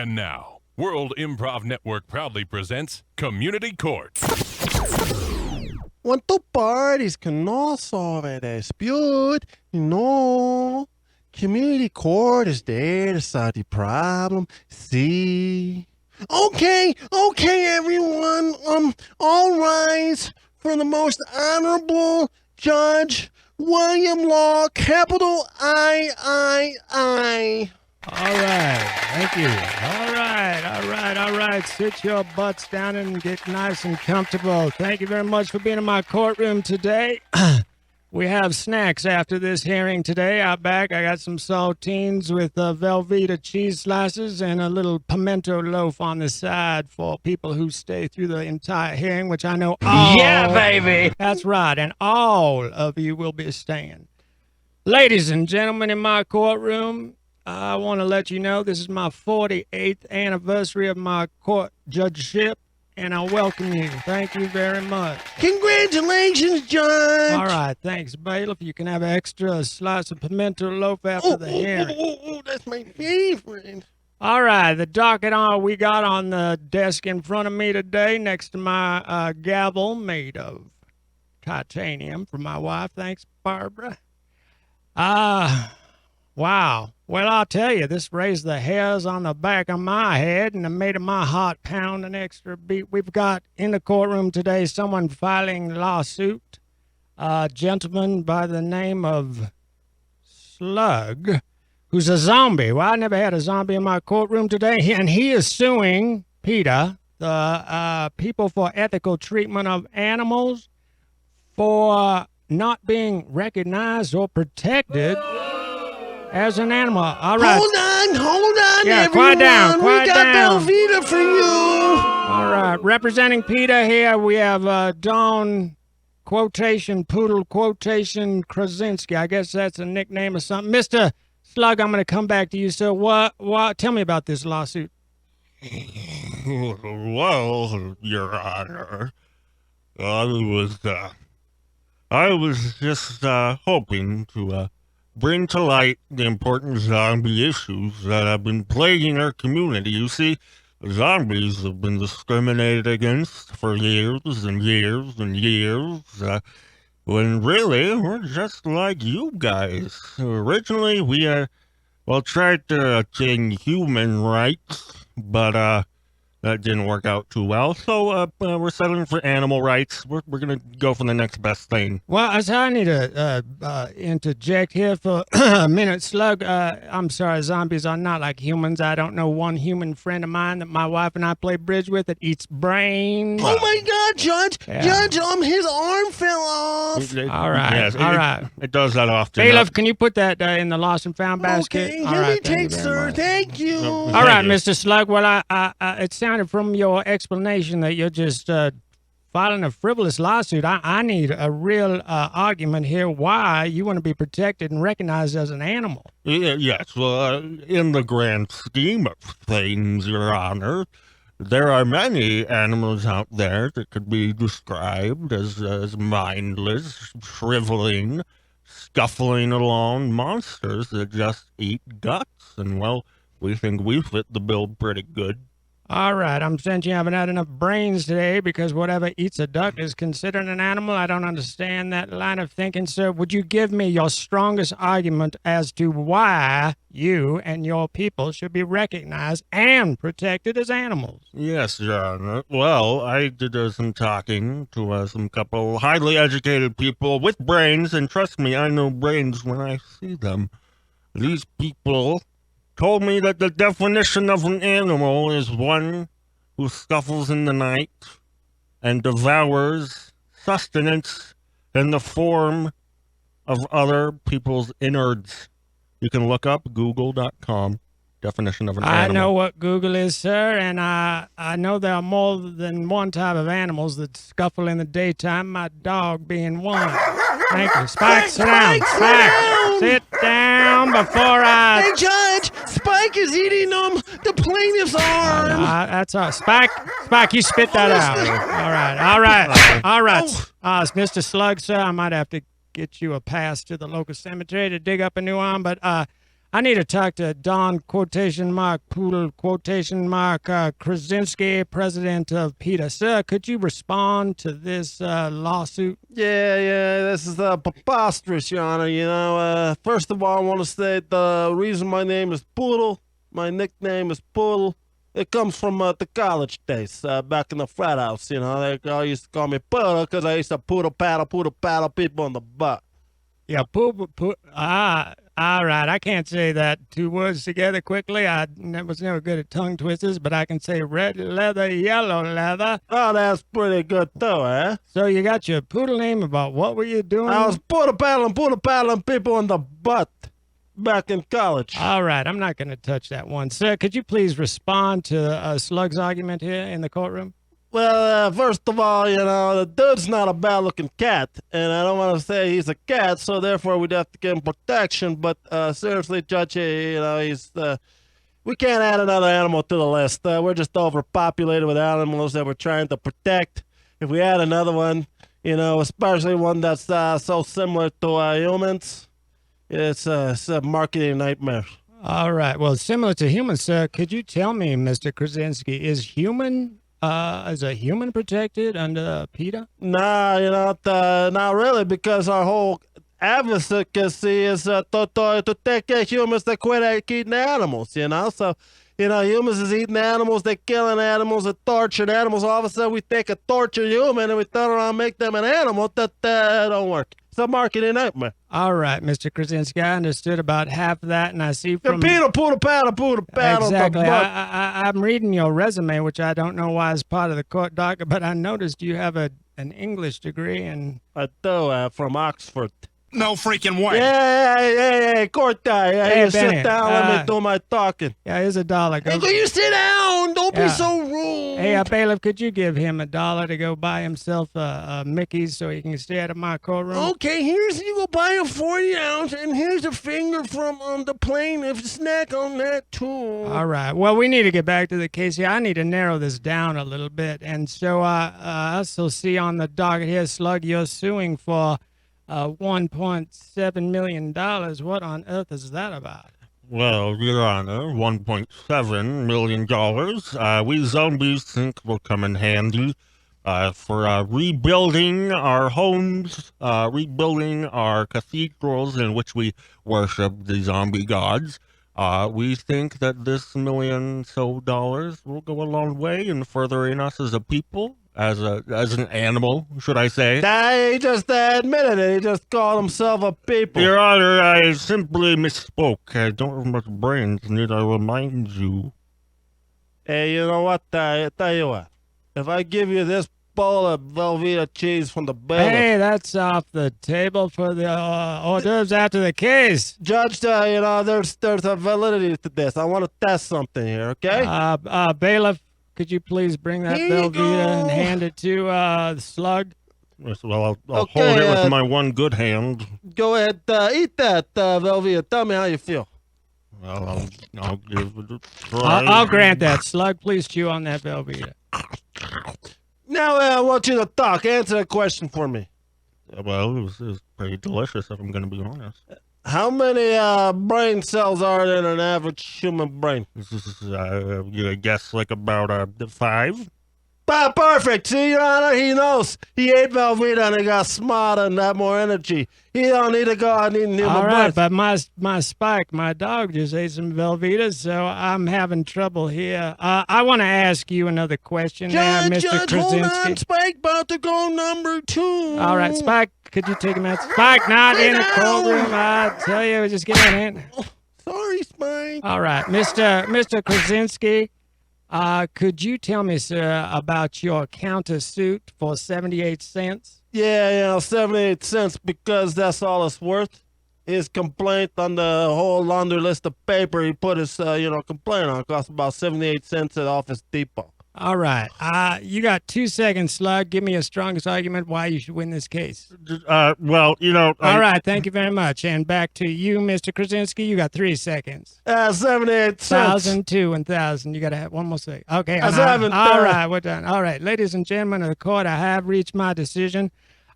And now, World Improv Network proudly presents Community Court. Want to parties can no solve a dispute, Community court is there to solve the problem. See? Okay, everyone. All rise for the most honorable Judge William Law, capital I. All right, thank you. All right. Sit your butts down and get nice and comfortable. Thank you very much for being in my courtroom today. We have snacks after this hearing today. Out back, I got some saltines with Velveeta cheese slices and a little pimento loaf on the side for people who stay through the entire hearing, which I know all... Yeah, baby! That's right, and all of you will be staying. Ladies and gentlemen in my courtroom, I want to let you know this is my 48th anniversary of my court judgeship, and I welcome you. Thank you very much. Congratulations, Judge. All right, thanks, bailiff. You can have an extra slice of pimento loaf after the hearing. Oh, that's my favorite. All right, the docket we got on the desk in front of me today next to my gavel made of titanium for my wife. Thanks, Barbara. Wow. Well, I'll tell you, this raised the hairs on the back of my head and it made my heart pound an extra beat. We've got in the courtroom today someone filing lawsuit, a gentleman by the name of Slug, who's a zombie. Well, I never had a zombie in my courtroom today, and he is suing PETA, the People for Ethical Treatment of Animals, for not being recognized or protected as an animal. All right. Hold on, yeah, everyone. Quiet down. We got Velveeta for you. All right. Representing PETA here, we have Dawn quotation Poodle quotation Krasinski. I guess that's a nickname or something. Mr. Slug, I'm going to come back to you, sir. What? Tell me about this lawsuit. Well, Your Honor, I was just hoping to bring to light the important zombie issues that have been plaguing our community. You see, zombies have been discriminated against for years and years and years, when really we're just like you guys. Originally, we tried to attain human rights, but that didn't work out too well, so we're settling for animal rights. We're going to go for the next best thing. Well, I need to interject here for a minute. Slug, I'm sorry, zombies are not like humans. I don't know one human friend of mine that my wife and I play bridge with that eats brains. Oh, my God, Judge. Yeah. Judge, his arm fell off. All right, yes, all right. It does that often. Bailiff, can you put that in the lost and found basket? Okay, All here right, we take, sir. Thank you. No, All right, you. Mr. Slug. Well, it sounded from your explanation that you're just filing a frivolous lawsuit. I need a real argument here why you want to be protected and recognized as an animal. Yes, well, in the grand scheme of things, Your Honor, there are many animals out there that could be described as mindless, shriveling, scuffling along monsters that just eat guts. And, well, we think we fit the bill pretty good. All right, I'm saying you haven't had enough brains today because whatever eats a duck is considered an animal. I don't understand that line of thinking, sir. Would you give me your strongest argument as to why you and your people should be recognized and protected as animals? Yes, Your Honor. Well, I did some talking to some couple highly educated people with brains, and trust me, I know brains when I see them. These people told me that the definition of an animal is one who scuffles in the night and devours sustenance in the form of other people's innards. You can look up google.com definition of an animal. I know what Google is, sir, and I know there are more than one type of animals that scuffle in the daytime, my dog being one. Thank you. Spike, sit down. Spike, sit down before I... Hey, Judge, Spike is eating the plaintiff's arm. That's all. Spike, you spit that out. All right. Mr. Slug, sir, I might have to get you a pass to the local cemetery to dig up a new arm, but I need to talk to Don quotation mark Poodle quotation mark Krasinski, president of PETA. Sir, could you respond to this lawsuit? Yeah, this is preposterous, Your Honor. First of all, I want to say the reason my name is Poodle, my nickname is Poodle, it comes from the college days, back in the frat house. They all used to call me Poodle because I used to poodle paddle people in the butt. Yeah, all right. I can't say that two words together quickly. I was never good at tongue twisters, but I can say red leather, yellow leather. Oh, that's pretty good, though, eh? So you got your poodle name about what were you doing? I was poodle paddling people in the butt back in college. All right, I'm not going to touch that one. Sir, could you please respond to Slug's argument here in the courtroom? Well, first of all, the dude's not a bad-looking cat, and I don't want to say he's a cat, so therefore we'd have to give him protection. But seriously, Judge, we can't add another animal to the list. We're just overpopulated with animals that we're trying to protect. If we add another one, especially one that's so similar to humans, it's a marketing nightmare. All right. Well, similar to humans, sir, could you tell me, Mr. Krasinski, is a human protected under PETA? Nah, not really, because our whole advocacy is to take humans to quit eating animals, So, humans is eating animals, they're killing animals, they're torturing animals. All of a sudden, we take a tortured human and we turn around and make them an animal. That don't work. It's a marketing nightmare. All right, Mr. Krasinski, I understood about half of that, and I see from... Poodle paddle. Exactly. I'm reading your resume, which I don't know why is part of the court docket, but I noticed you have an English degree, and... I do, from Oxford. No freaking way. Hey, court guy. Hey, You sit down, let me do my talking. Yeah, here's $1. Hey, you sit down. Don't be so rude. Hey, bailiff, could you give him $1 to go buy himself a Mickey's so he can stay out of my courtroom? Okay, you go buy a 40-ounce, and here's a finger from the plaintiff. Snack on that, too. All right. Well, we need to get back to the case here. I need to narrow this down a little bit. And so I also see on the docket here, Slug, you're suing for $1.7 million. What on earth is that about? Well, Your Honor, $1.7 million. We zombies think will come in handy for rebuilding our homes, rebuilding our cathedrals in which we worship the zombie gods. We think that this $1 million will go a long way in furthering us as a people, as an animal, should I say. He just admitted it. He just called himself a people. Your Honor, I simply misspoke. I don't have much brains, need I remind you? Hey, you know what? I tell you what. If I give you this bowl of Velveeta cheese from the bailiff... Hey, that's off the table for the hors d'oeuvres after the case. Judge, there's a validity to this. I want to test something here, okay? Bailiff, could you please bring that Velveeta and hand it to the Slug? Yes, well, I'll hold it with my one good hand. Go ahead, eat that, Velveeta. Tell me how you feel. Well, I'll give it a try. I'll grant that. Slug, please chew on that Velveeta. Now I want you to talk. Answer a question for me. Well, it was pretty delicious, if I'm going to be honest. How many brain cells are there in an average human brain? I guess like about 5. Perfect. See, Your Honor, he knows. He ate Velveeta and he got smarter and had more energy. He don't need to go out and eat human All right, breath. but my Spike, my dog, just ate some Velveeta, so I'm having trouble here. I want to ask you another question there, Mr. Judge, hold Krasinski. on. Spike about to go number 2. All right, Spike, could you take him out? Spike, not in the courtroom. I tell you, just get in. Sorry, Spike. All right, Mr. Krasinski, could you tell me, sir, about your countersuit for 78 cents? Yeah, 78 cents because that's all it's worth. His complaint on the whole laundry list of paper he put his, complaint on cost about 78 cents at Office Depot. All right. You got 2 seconds, Slug. Give me your strongest argument why you should win this case. Well, All right. Thank you very much. And back to you, Mr. Krasinski. You got 3 seconds. 78 cents. 1,000, 2, and 1,000. You got to have one more second. Okay. All right. We're done. All right. Ladies and gentlemen of the court, I have reached my decision.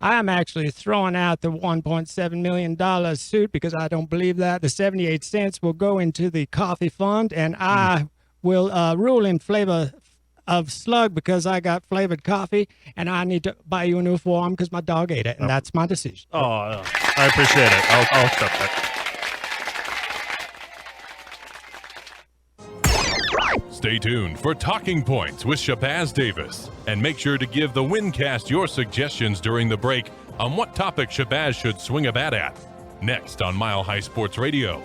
I am actually throwing out the $1.7 million suit because I don't believe that. The 78 cents will go into the coffee fund, and I will rule in favor of Slug because I got flavored coffee, and I need to buy you a new forearm because my dog ate it, and that's my decision. Oh, I appreciate it. I'll accept that. Stay tuned for Talking Points with Shabazz Davis. And make sure to give the Windcast your suggestions during the break on what topic Shabazz should swing a bat at. Next on Mile High Sports Radio.